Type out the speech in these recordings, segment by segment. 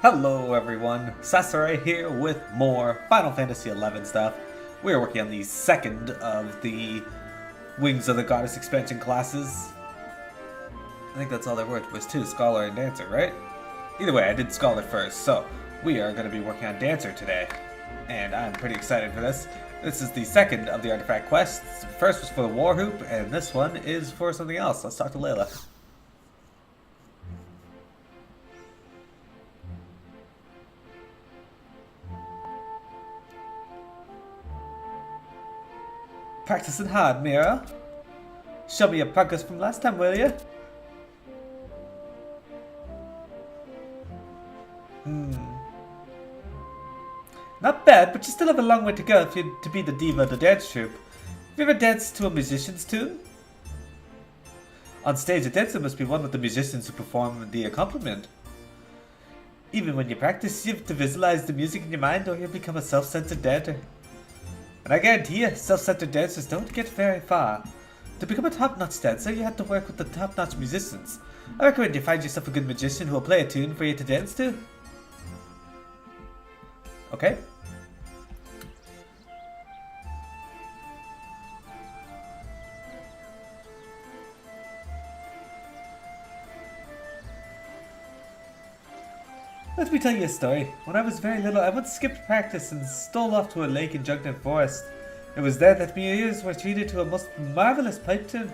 Hello everyone, Sasarai here with more Final Fantasy XI stuff. We are working on the second of the Wings of the Goddess expansion classes. I think that's all there was two, Scholar and Dancer, right? Either way, I did Scholar first, so we are going to be working on Dancer today. And I'm pretty excited for this. This is the second of the artifact quests. The first was for the War Hoop, and this one is for something else. Let's talk to Laila. Practicing hard, Mira. Show me your progress from last time, will you? Not bad, but you still have a long way to go if you're to be the diva of the dance troupe. Have you ever danced to a musician's tune? On stage, a dancer must be one with the musicians who perform the accompaniment. Even when you practice, you have to visualize the music in your mind or you'll become a self-centered dancer. And I guarantee you, self-centered dancers don't get very far. To become a top-notch dancer, you have to work with the top-notch musicians. I recommend you find yourself a good magician who will play a tune for you to dance to. Okay. Let me tell you a story. When I was very little, I once skipped practice and stole off to a lake in Jugner Forest. It was there that my ears were treated to a most marvelous pipe tune.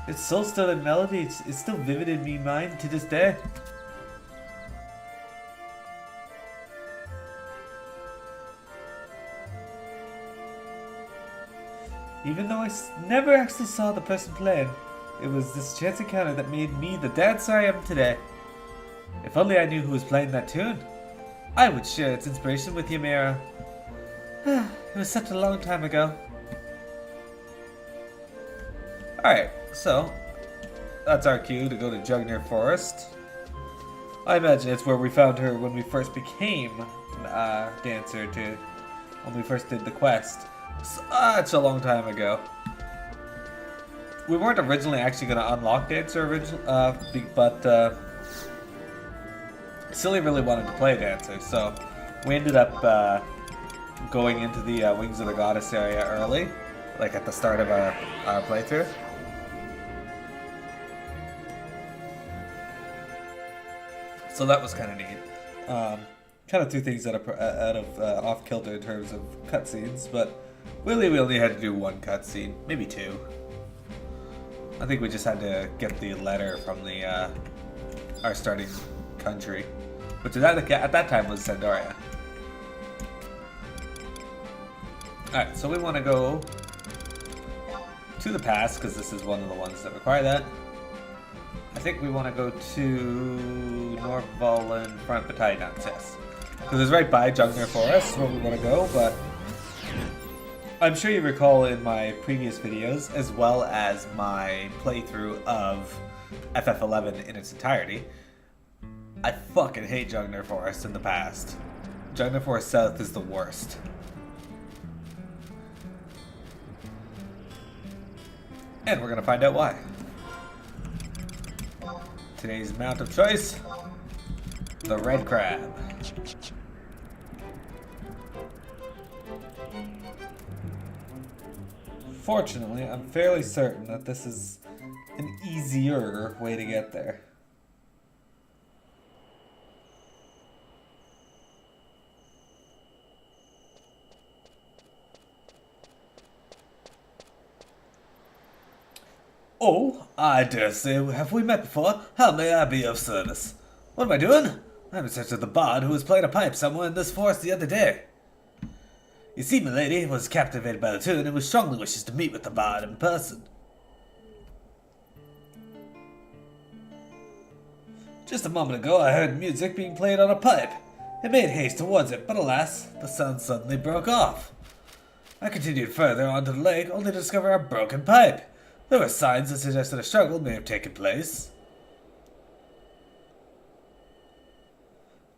Its soul-stirring melody is still vivid in my mind to this day. Even though I never actually saw the person playing, it was this chance encounter that made me the dancer I am today. If only I knew who was playing that tune, I would share its inspiration with you, Mira. It was such a long time ago. Alright, so that's our cue to go to Jugner Forest. I imagine it's where we found her when we first became Dancer when we first did the quest. Such a long time ago. We weren't originally actually going to unlock Dancer but Silly really wanted to play Dancer, so we ended up going into the Wings of the Goddess area early, like at the start of our playthrough. So that was kind of neat. Kind of threw things out of off kilter in terms of cutscenes, but really we only had to do one cutscene, maybe two. I think we just had to get the letter from the our starting country, which at that time was Sandaria. Alright, so we want to go to the pass, because this is one of the ones that require that. I think we want to go to Norvalen Front Battalion, yes. Because it's right by Jugner Forest where we want to go, but I'm sure you recall in my previous videos, as well as my playthrough of FF11 in its entirety, I fucking hate Jugner Forest in the past. Jugner Forest South is the worst. And we're gonna find out why. Today's mount of choice, the Red Crab. Fortunately, I'm fairly certain that this is an easier way to get there. Oh, I dare say, have we met before? How may I be of service? What am I doing? I'm in search of the bard who was playing a pipe somewhere in this forest the other day. You see, milady was captivated by the tune and strongly wishes to meet with the bard in person. Just a moment ago, I heard music being played on a pipe. I made haste towards it, but alas, the sound suddenly broke off. I continued further onto the lake, only to discover a broken pipe. There were signs that suggested a struggle may have taken place.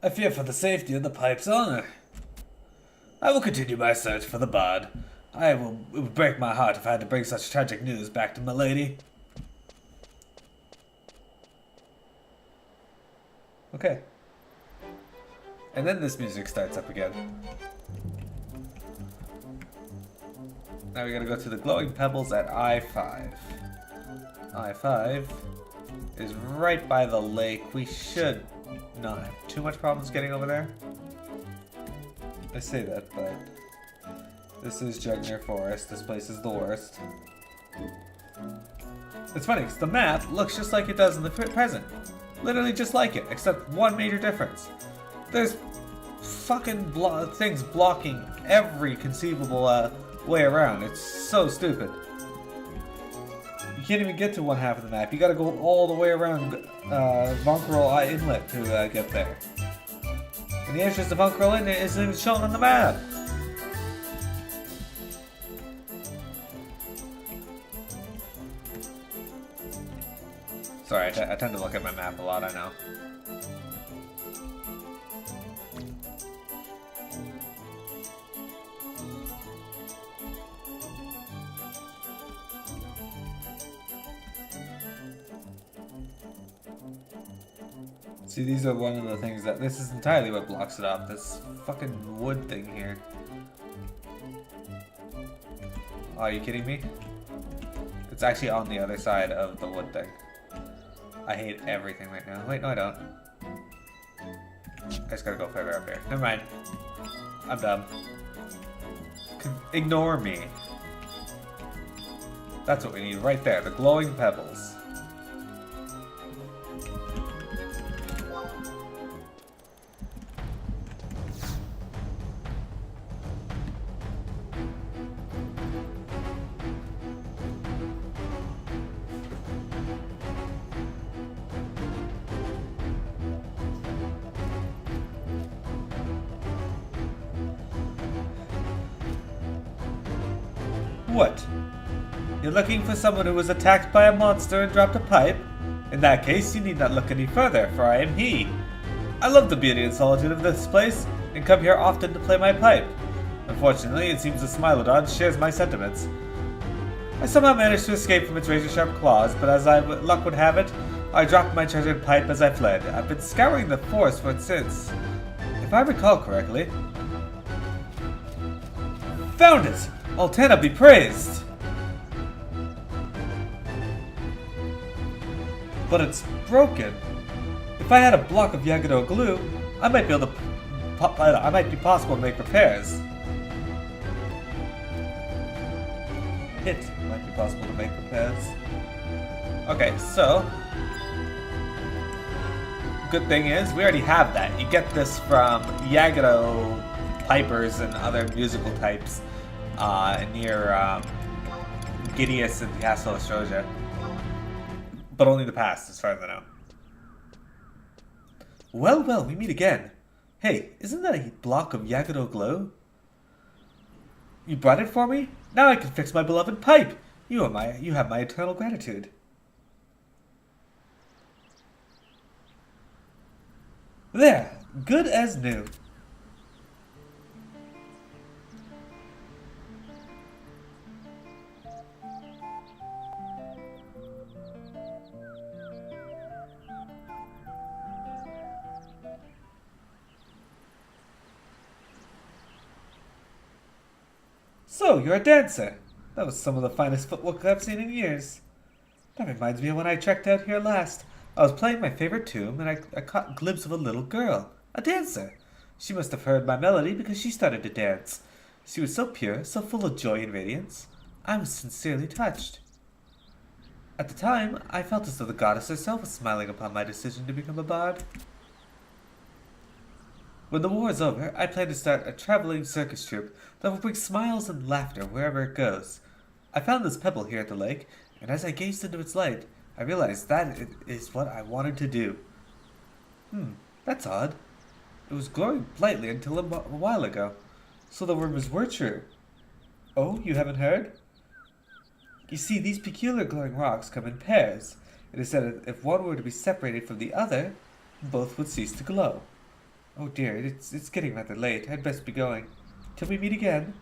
I fear for the safety of the pipe's owner. I will continue my search for the bard. It would break my heart if I had to bring such tragic news back to milady. Okay. And then this music starts up again. Now we gotta go to the glowing pebbles at I-5. I-5 is right by the lake. We should not have too much problems getting over there. I say that, but this is Jugner Forest. This place is the worst. It's funny, because the map looks just like it does in the present. Literally just like it, except one major difference. There's fucking things blocking every conceivable way around. It's so stupid. You can't even get to one half of the map. You gotta go all the way around Vonkerol Inlet to get there. And the entrance to Vonkerol Inlet isn't even shown on the map. Sorry, I tend to look at my map a lot, I know. See, these are one of the things that... This is entirely what blocks it up. This fucking wood thing here. Oh, are you kidding me? It's actually on the other side of the wood thing. I hate everything right now. Wait, no I don't. I just gotta go further up here. Never mind. I'm dumb. Ignore me. That's what we need right there. The glowing pebbles. What? You're looking for someone who was attacked by a monster and dropped a pipe? In that case, you need not look any further, for I am he. I love the beauty and solitude of this place, and come here often to play my pipe. Unfortunately, it seems the Smilodon shares my sentiments. I somehow managed to escape from its razor-sharp claws, but as luck would have it, I dropped my treasured pipe as I fled. I've been scouring the forest for it since. If I recall correctly... Found it! Altana be praised! But it's broken. If I had a block of Yagado glue, I might be able to... I might be possible to make repairs. It might be possible to make repairs. Okay, so... Good thing is, we already have that. You get this from Yagado pipers and other musical types. Near Gideus and Castle Astrosia. But only the past, as far as I know. Well, well, we meet again. Hey, isn't that a block of Yagado glow? You brought it for me? Now I can fix my beloved pipe. You have my eternal gratitude. There, good as new. So, you're a dancer. That was some of the finest footwork I've seen in years. That reminds me of when I trekked out here last. I was playing my favorite tune, and I caught a glimpse of a little girl. A dancer. She must have heard my melody because she started to dance. She was so pure, so full of joy and radiance. I was sincerely touched. At the time, I felt as though the goddess herself was smiling upon my decision to become a bard. When the war is over, I plan to start a traveling circus troupe that will bring smiles and laughter wherever it goes. I found this pebble here at the lake, and as I gazed into its light, I realized that it is what I wanted to do. That's odd. It was glowing brightly until a while ago, so the rumors were true. Oh, you haven't heard? You see, these peculiar glowing rocks come in pairs. It is said that if one were to be separated from the other, both would cease to glow. Oh dear, it's getting rather late. I'd best be going. Till we meet again.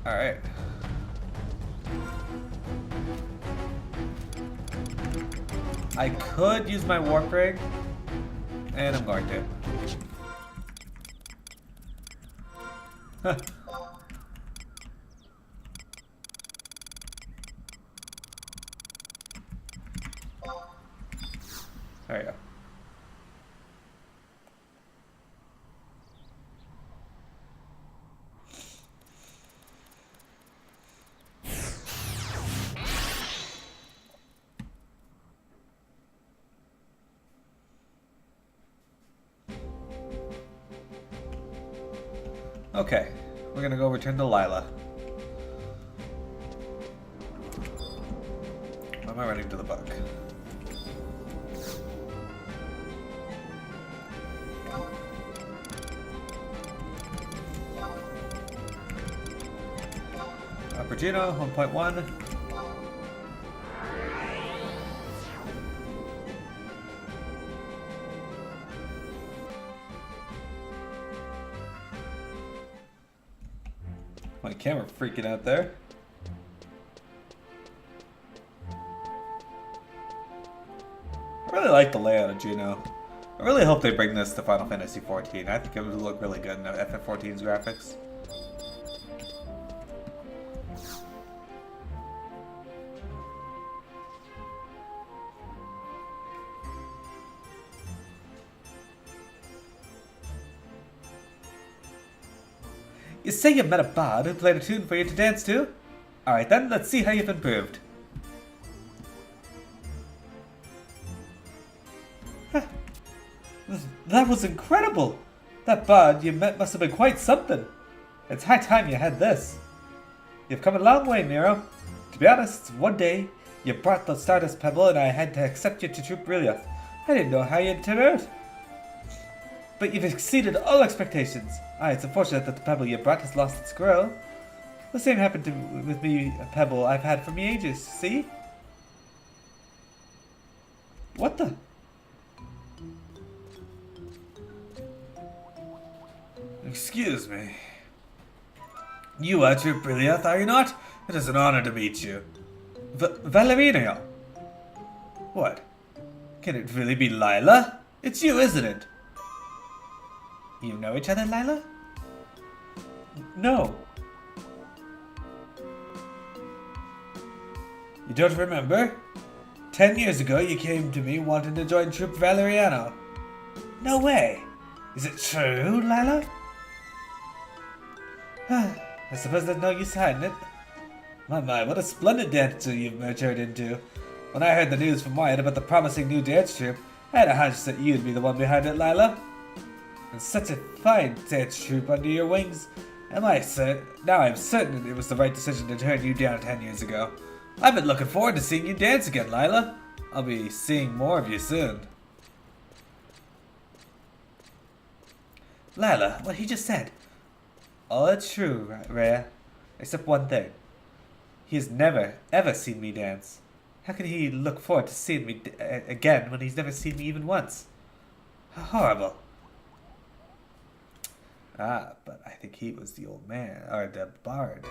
Alright. I could use my warp ring, and I'm going to. Huh. There you go. Okay, we're gonna go return to Laila. Why am I running to the bug? Apergino, 1.1. My camera freaking out there. I really like the layout of Juno. I really hope they bring this to Final Fantasy XIV. I think it would look really good in FF14's graphics. You say you met a bard who played a tune for you to dance to? Alright then, let's see how you've improved. That was incredible! That bard you met must have been quite something. It's high time you had this. You've come a long way, Miro. To be honest, one day you brought the Stardust Pebble and I had to accept you to Troop Brilliant. I didn't know how you'd turn out. But you've exceeded all expectations. It's unfortunate that the pebble you brought has lost its glow. The same happened with me, a pebble I've had for me ages, see? What the? Excuse me. You are Troop Brilliant, are you not? It is an honor to meet you. Valerino? What? Can it really be Laila? It's you, isn't it? You know each other, Laila? No. You don't remember? 10 years ago you came to me wanting to join Troop Valeriano. No way. Is it true, Laila? I suppose there's no use hiding it. My, what a splendid dancer you've matured into. When I heard the news from Wyatt about the promising new dance troupe, I had a hunch that you'd be the one behind it, Laila. And such a fine dance troupe under your wings. Now I'm certain it was the right decision to turn you down 10 years ago. I've been looking forward to seeing you dance again, Laila. I'll be seeing more of you soon. Laila, what he just said. All it's true, Rhea. Except one thing. He has never, ever seen me dance. How can he look forward to seeing me again when he's never seen me even once? How horrible. But I think he was the old man, or the bard.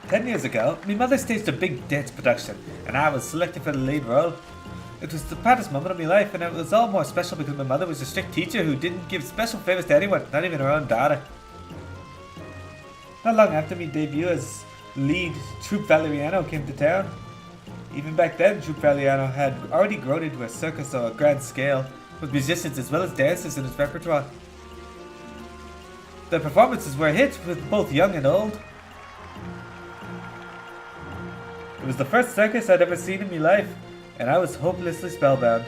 "10 years ago, my mother staged a big dance production, and I was selected for the lead role. It was the proudest moment of my life, and it was all more special because my mother was a strict teacher who didn't give special favors to anyone, not even her own daughter. Not long after my debut as lead, Troop Valeriano came to town. Even back then, Troop Valeriano had already grown into a circus on a grand scale, with musicians as well as dancers in its repertoire. The performances were a hit with both young and old. It was the first circus I'd ever seen in my life, and I was hopelessly spellbound.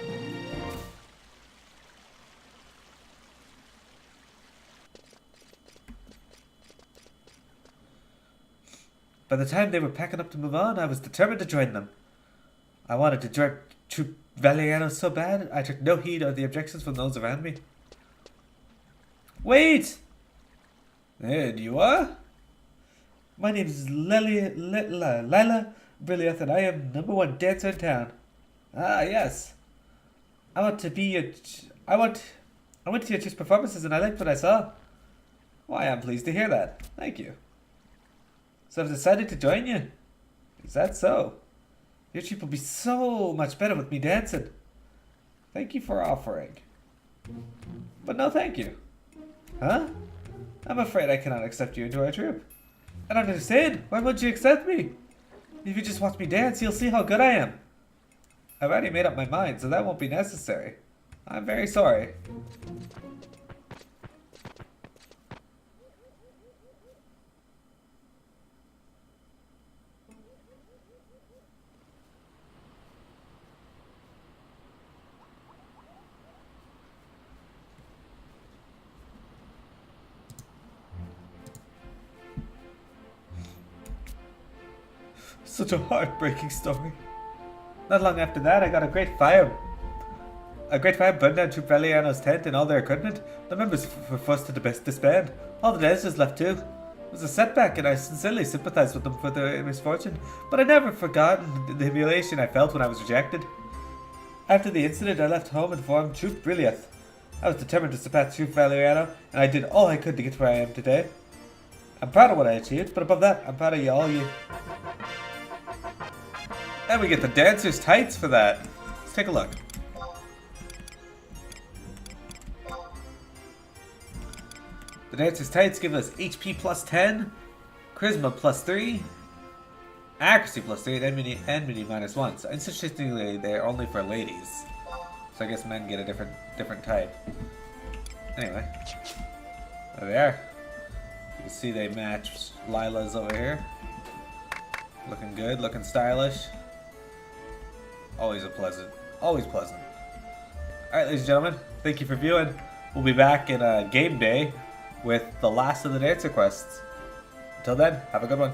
By the time they were packing up to move on, I was determined to join them. I wanted to join Troop Valeriano so bad, I took no heed of the objections from those around me. Wait! And you are? My name is Laila Brilliant, and I am #1 dancer in town. Ah, yes. I want to be a... I went to your just performances and I liked what I saw. Why, I'm pleased to hear that. Thank you. So I've decided to join you. Is that so? Your trip will be so much better with me dancing. Thank you for offering. But no thank you. Huh? I'm afraid I cannot accept you into our troupe. I don't understand. Why won't you accept me? If you just watch me dance, you'll see how good I am. I've already made up my mind, so that won't be necessary. I'm very sorry. Such a heartbreaking story. Not long after that, I got a great fire burned down to Valiano's tent and all their equipment. The members were forced to disband. All the dancers left too. It was a setback, and I sincerely sympathized with them for their misfortune, but I never forgotten the humiliation I felt when I was rejected. After the incident, I left home and formed Troupe Brilliant. I was determined to surpass Troupe Valiano, and I did all I could to get to where I am today. I'm proud of what I achieved, but above that, I'm proud of you. And we get the dancer's tights for that. Let's take a look. The dancer's tights give us HP plus 10, Charisma plus 3, Accuracy plus 3, and Mini minus 1. So interestingly, they're only for ladies. So I guess men get a different type. Anyway. There they are. You can see they match Laila's over here. Looking good, looking stylish. Always pleasant. Alright, ladies and gentlemen, thank you for viewing. We'll be back in game day with the last of the dancer quests. Until then, have a good one.